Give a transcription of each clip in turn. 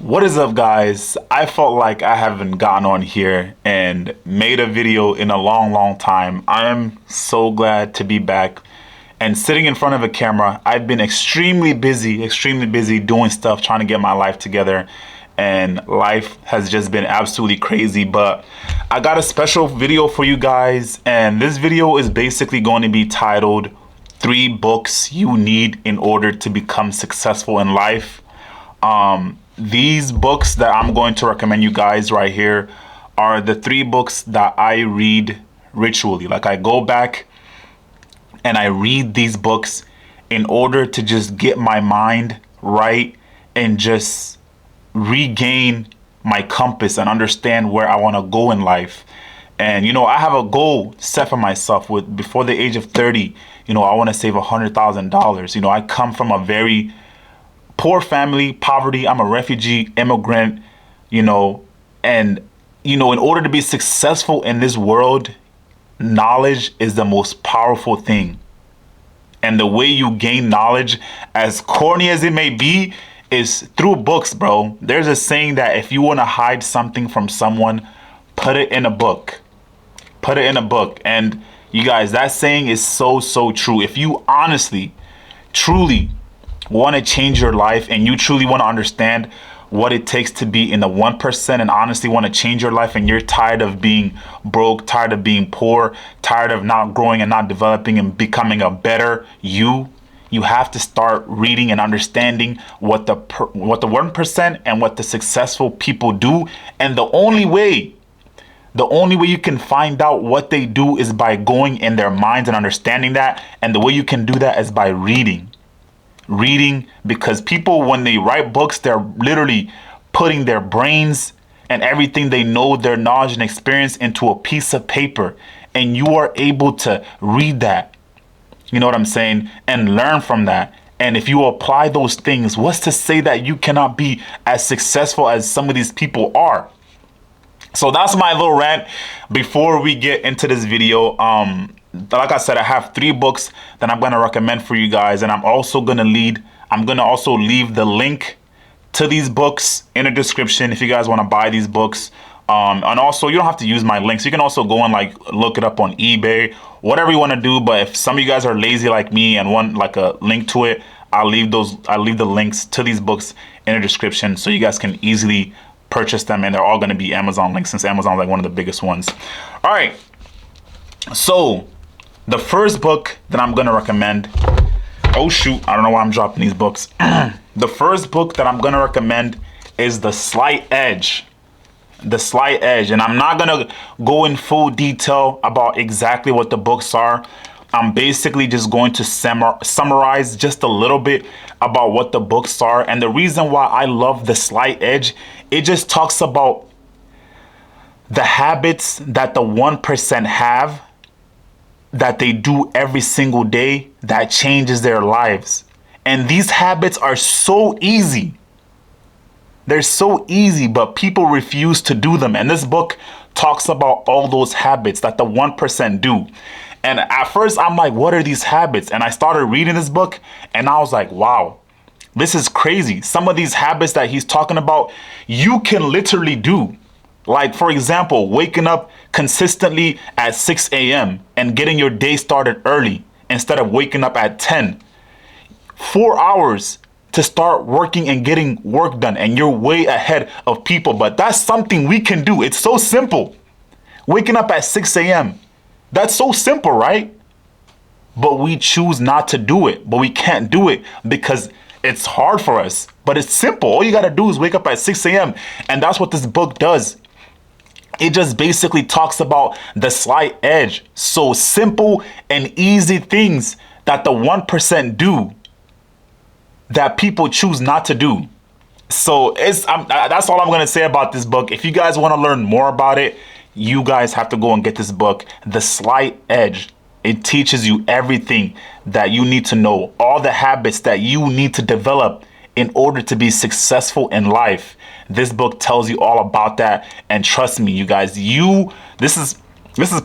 What is up, guys? I felt like I haven't gotten on here and made a video in a long time. I am so glad to be back and sitting in front of a camera. I've been extremely busy doing stuff, trying to get my life together, and life has just been absolutely crazy. But I got a special video for you guys, and this video is basically going to be titled 3 books you need in order to become successful in life. These books that I'm going to recommend you guys right here are the 3 books that I read ritually. Like, I go back and I read these books in order to just get my mind right and just regain my compass and understand where I want to go in life. And I have a goal set for myself with before the age of 30. I want to save $100,000. I come from a very poor family, poverty. I'm a refugee, immigrant, and in order to be successful in this world, knowledge is the most powerful thing. And the way you gain knowledge, as corny as it may be, is through books, bro. There's a saying that if you want to hide something from someone, put it in a book. Put it in a book. And you guys, that saying is so true. If you honestly, truly want to change your life and you truly want to understand what it takes to be in the 1% and honestly want to change your life, and you're tired of being broke, tired of being poor, tired of not growing and not developing and becoming a better you have to start reading and understanding what the 1% and what the successful people do. And the only way you can find out what they do is by going in their minds and understanding that. And the way you can do that is by reading, because people, when they write books, they're literally putting their brains and everything they know, their knowledge and experience, into a piece of paper, and you are able to read that, you know what I'm saying, and learn from that. And if you apply those things, what's to say that you cannot be as successful as some of these people are? So that's my little rant before we get into this video. Like I said, I have 3 books that I'm going to recommend for you guys, and I'm also going to leave the link to these books in the description if you guys want to buy these books. And also, you don't have to use my links. You can also go and look it up on eBay, whatever you want to do. But if some of you guys are lazy like me and want a link to it, I'll leave the links to these books in the description so you guys can easily purchase them, and they're all going to be Amazon links, since Amazon is one of the biggest ones. All right, so the first book that I'm going to recommend, oh shoot, I don't know why I'm dropping these books. The first book that I'm going to recommend is The Slight Edge. The Slight Edge. And I'm not going to go in full detail about exactly what the books are. I'm basically just going to summarize just a little bit about what the books are. And the reason why I love The Slight Edge, it just talks about the habits that the 1% have, that they do every single day, that changes their lives. And these habits are so easy. They're so easy, but people refuse to do them. And this book talks about all those habits that the 1% do. And at first I'm like, what are these habits? And I started reading this book and I was like, wow, this is crazy. Some of these habits that he's talking about, you can literally do. Like, for example, waking up consistently at 6 a.m. and getting your day started early instead of waking up at 10. 4 hours to start working and getting work done, and you're way ahead of people. But that's something we can do. It's so simple. Waking up at 6 a.m. That's so simple, right? But we choose not to do it. But we can't do it because it's hard for us. But it's simple. All you got to do is wake up at 6 a.m. And that's what this book does. It just basically talks about the slight edge. So simple and easy things that the 1% do that people choose not to do. So that's all I'm going to say about this book. If you guys want to learn more about it, you guys have to go and get this book, The Slight Edge. It teaches you everything that you need to know, all the habits that you need to develop in order to be successful in life. This book tells you all about that. And trust me, you guys, this is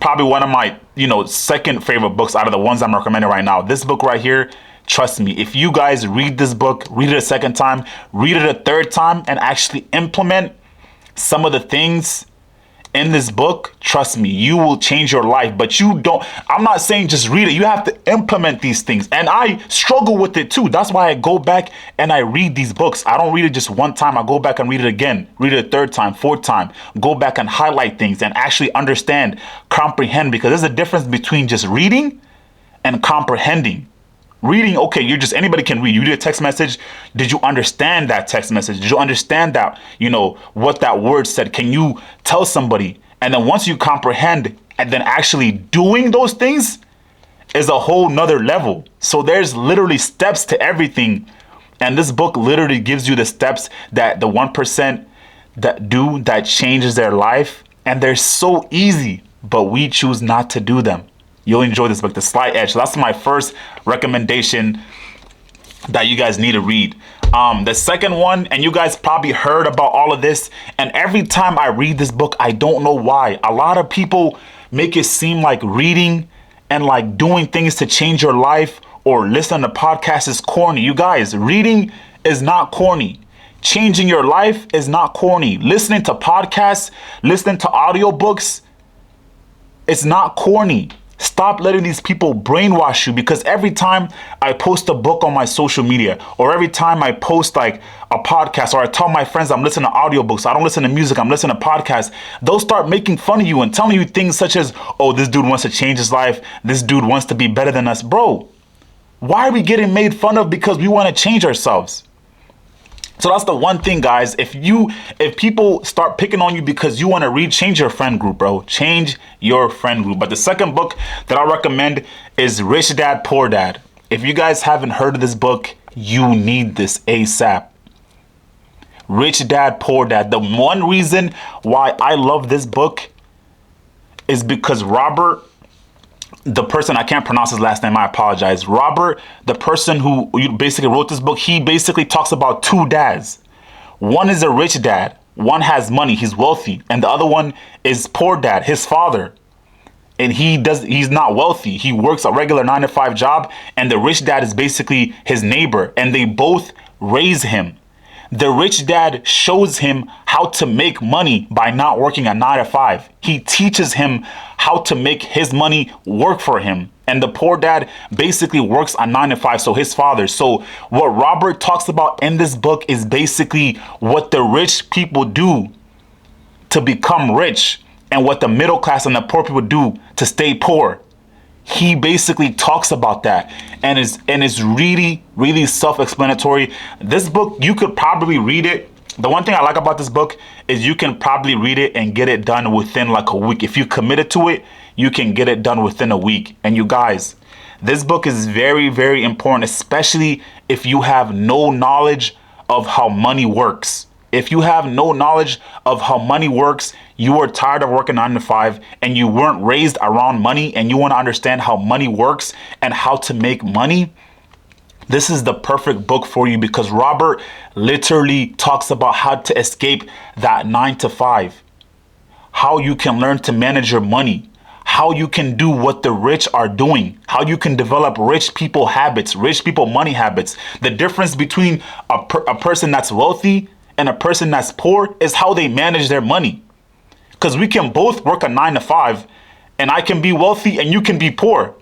probably one of my, second favorite books out of the ones I'm recommending right now. This book right here Trust me, if you guys read this book, read it a second time, read it a third time, and actually implement some of the things in this book, trust me, you will change your life. But I'm not saying just read it. You have to implement these things. And I struggle with it too. That's why I go back and I read these books. I don't read it just one time. I go back and read it again, read it a third time, fourth time, go back and highlight things and actually understand, comprehend, because there's a difference between just reading and comprehending. Reading, okay, anybody can read. You read a text message. Did you understand that text message? Did you understand that, what that word said? Can you tell somebody? And then once you comprehend, and then actually doing those things is a whole nother level. So there's literally steps to everything. And this book literally gives you the steps that the 1% that changes their life. And they're so easy, but we choose not to do them. You'll enjoy this book, The Slight Edge. So that's my first recommendation that you guys need to read. The second one, and you guys probably heard about all of this, and every time I read this book, I don't know why. A lot of people make it seem like reading and like doing things to change your life or listen to podcasts is corny. You guys, reading is not corny. Changing your life is not corny. Listening to podcasts, listening to audiobooks, it's not corny. Stop letting these people brainwash you, because every time I post a book on my social media, or every time I post like a podcast, or I tell my friends I'm listening to audiobooks, I don't listen to music, I'm listening to podcasts, they'll start making fun of you and telling you things such as, oh, this dude wants to change his life, this dude wants to be better than us. Bro, why are we getting made fun of because we want to change ourselves? So that's the one thing, guys. If people start picking on you because you want to read, change your friend group, bro. Change your friend group. But the second book that I recommend is Rich Dad, Poor Dad. If you guys haven't heard of this book, you need this ASAP. Rich Dad, Poor Dad. The one reason why I love this book is because Robert, the person, I can't pronounce his last name, I apologize. Robert, the person who basically wrote this book, he basically talks about two dads. One is a rich dad. One has money, he's wealthy. And the other one is poor dad, his father. And he's not wealthy. He works a regular 9-to-5 job. And the rich dad is basically his neighbor. And they both raise him. The rich dad shows him how to make money by not working a 9-to-5. He teaches him how to make his money work for him. And the poor dad basically works a 9-to-5, so his father. So what Robert talks about in this book is basically what the rich people do to become rich and what the middle class and the poor people do to stay poor. He basically talks about that, and it's really, really self-explanatory. This book, you could probably read it. The one thing I like about this book is you can probably read it and get it done within like a week. If you committed to it, you can get it done within a week. And you guys, this book is very, very important, especially if you have no knowledge of how money works. If you have no knowledge of how money works, you are tired of working 9-to-5 and you weren't raised around money and you want to understand how money works and how to make money, this is the perfect book for you, because Robert literally talks about how to escape that 9-to-5, how you can learn to manage your money, how you can do what the rich are doing, how you can develop rich people habits, rich people money habits. The difference between a person that's wealthy and a person that's poor is how they manage their money. Because we can both work a 9-to-5 and I can be wealthy and you can be poor.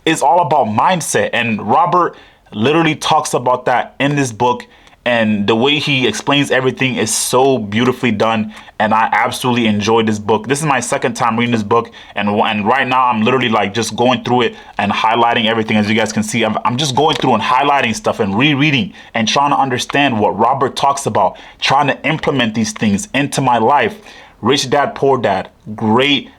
It's all about mindset. And Robert literally talks about that in this book. And the way he explains everything is so beautifully done. And I absolutely enjoyed this book. This is my second time reading this book. And right now I'm literally like just going through it and highlighting everything. As you guys can see, I'm just going through and highlighting stuff and rereading and trying to understand what Robert talks about, trying to implement these things into my life. Rich Dad, Poor Dad. Great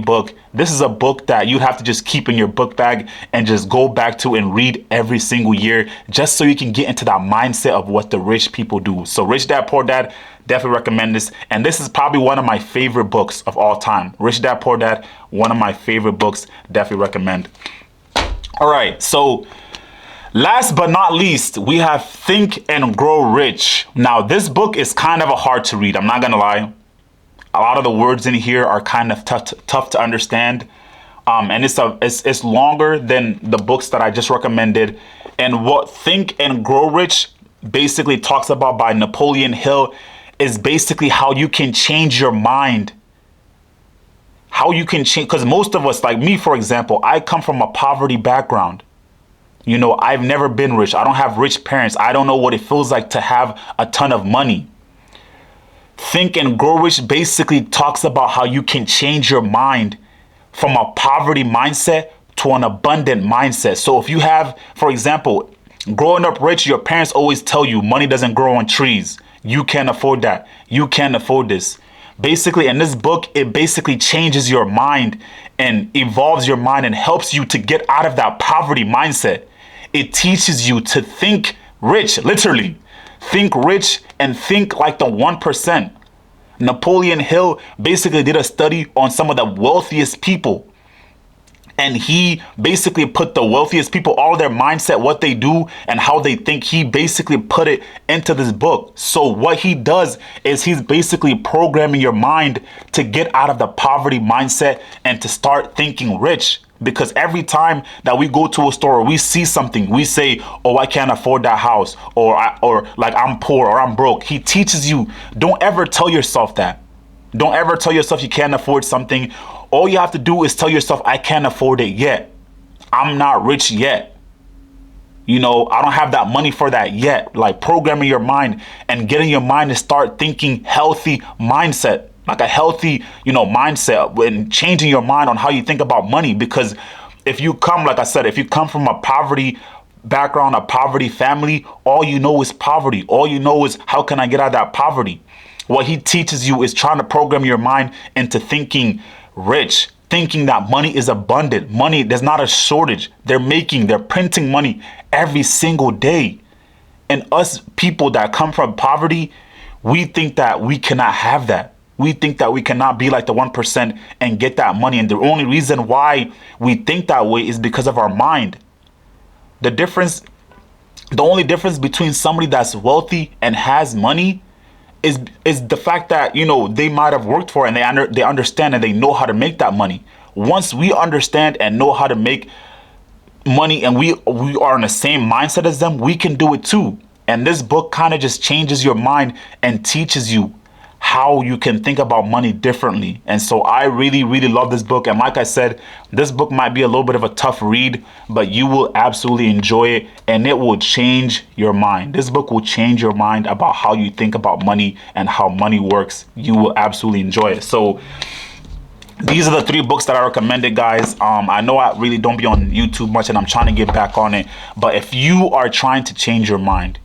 book. This is a book that you have to just keep in your book bag and just go back to and read every single year, just so you can get into that mindset of what the rich people do. So Rich Dad, Poor Dad, definitely recommend this. And this is probably one of my favorite books of all time. Rich Dad, Poor Dad, one of my favorite books, definitely recommend. All right, so last but not least, we have Think and Grow Rich. Now, this book is kind of a hard to read, I'm not gonna lie. A lot of the words in here are kind of tough to understand. And it's longer than the books that I just recommended. And what Think and Grow Rich basically talks about by Napoleon Hill is basically how you can change your mind. How you can change, because most of us, like me, for example, I come from a poverty background. You know, I've never been rich. I don't have rich parents. I don't know what it feels like to have a ton of money. Think and Grow Rich basically talks about how you can change your mind from a poverty mindset to an abundant mindset. So if you have, for example, growing up rich, your parents always tell you money doesn't grow on trees. You can't afford that. You can't afford this. Basically, in this book, it basically changes your mind and evolves your mind and helps you to get out of that poverty mindset. It teaches you to think rich, literally. Think rich and think like the 1%. Napoleon Hill basically did a study on some of the wealthiest people. And he basically put the wealthiest people, all their mindset, what they do and how they think, he basically put it into this book. So what he does is he's basically programming your mind to get out of the poverty mindset and to start thinking rich. Because every time that we go to a store or we see something, we say, oh, I can't afford that house, or like I'm poor or I'm broke. He teaches you, don't ever tell yourself that. Don't ever tell yourself you can't afford something. All you have to do is tell yourself, I can't afford it yet. I'm not rich yet. You know, I don't have that money for that yet. Like programming your mind and getting your mind to start thinking healthy mindset, like a healthy, mindset, and changing your mind on how you think about money. Because if you come, like I said, if you come from a poverty background, a poverty family, all you know is poverty. All you know is, how can I get out of that poverty? What he teaches you is trying to program your mind into thinking rich, thinking that money is abundant. Money, there's not a shortage. They're printing money every single day. And us people that come from poverty, we think that we cannot have that. We think that we cannot be like the 1% and get that money. And the only reason why we think that way is because of our mind. The only difference between somebody that's wealthy and has money is the fact that, they might have worked for it and they understand and they know how to make that money. Once we understand and know how to make money and we are in the same mindset as them, we can do it too. And this book kind of just changes your mind and teaches you how you can think about money differently. And so I really, really love this book. And like I said, this book might be a little bit of a tough read, but you will absolutely enjoy it and it will change your mind. This book will change your mind about how you think about money and how money works. You will absolutely enjoy it. So these are the 3 books that I recommended, guys. I know I really don't be on YouTube much and I'm trying to get back on it. But if you are trying to change your mind,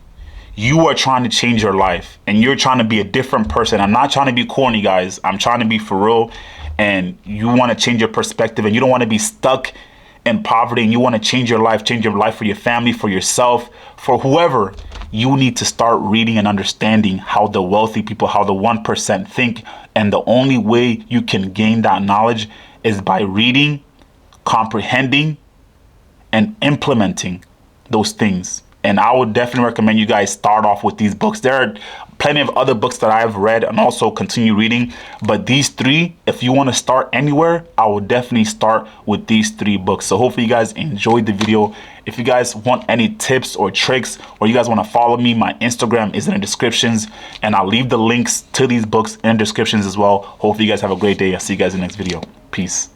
you are trying to change your life and you're trying to be a different person. I'm not trying to be corny, guys. I'm trying to be for real. And you want to change your perspective and you don't want to be stuck in poverty and you want to change your life for your family, for yourself, for whoever. You need to start reading and understanding how the wealthy people, how the 1% think. And the only way you can gain that knowledge is by reading, comprehending, and implementing those things. And I would definitely recommend you guys start off with these books. There are plenty of other books that I've read and also continue reading. But these 3, if you want to start anywhere, I would definitely start with these 3 books. So hopefully you guys enjoyed the video. If you guys want any tips or tricks, or you guys want to follow me, my Instagram is in the descriptions. And I'll leave the links to these books in the descriptions as well. Hopefully you guys have a great day. I'll see you guys in the next video. Peace.